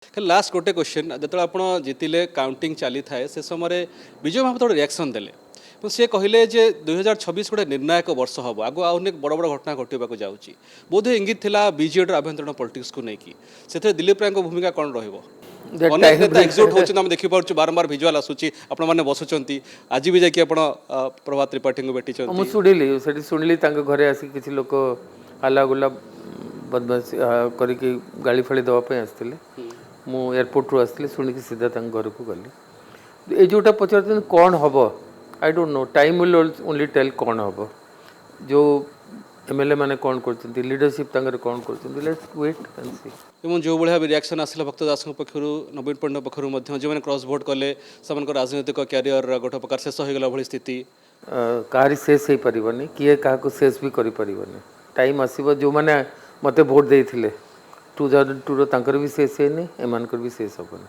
खाली लास्ट गोटे क्वेश्चन जो आप जितिले काउंटिंग चली थाए से समय विजय महापात्र गोटे रिएक्शन देले सी कहले जे 2026 गोटे निर्णायक वर्ष हम आगु अनेक बड़ बड़ घटना घटवाक जाऊँगी बोधे इंगित थिला बीजेडी आभ्यंतरण पॉलिटिक्स को लेकिन से दिलीप राय भूमिका कौन रहिबो अनेक नेता एक्सोट होती आम देखिपुर बारंबार भिजुआल आसूची आपण मैंने बसुंट आज भी जाकि प्रभात त्रिपाठी को भेटी मुझे शुणिली शुणिली घरे आसी किसी लोक हल्ला गुला बदमाशी करके गाड़ी फाड़ी देवाई आसते मु एयरपोर्ट रू आसती शुणिकी सीधा घर को गली ये जोटा पचार कौन हम I don't know time will only tell कौन हम जो एमएलए मैंने कौन कर लीडरशिप कौन कर लेट्स वेट एंड सी एवं जो भाया रिएक्शन आसला भक्त दास पक्षर नवीन पंडित पक्षर जो मैंने क्रॉस भोट कले से राजनीतिक क्यारियर गोटे प्रकार शेष होगला भली स्थिति कहारी शेष हो पारनी किए क्या शेष भी कर टाइम आसो जो मैंने मत भोट देते 2002 भी शेष है एम भी शेष हेनी।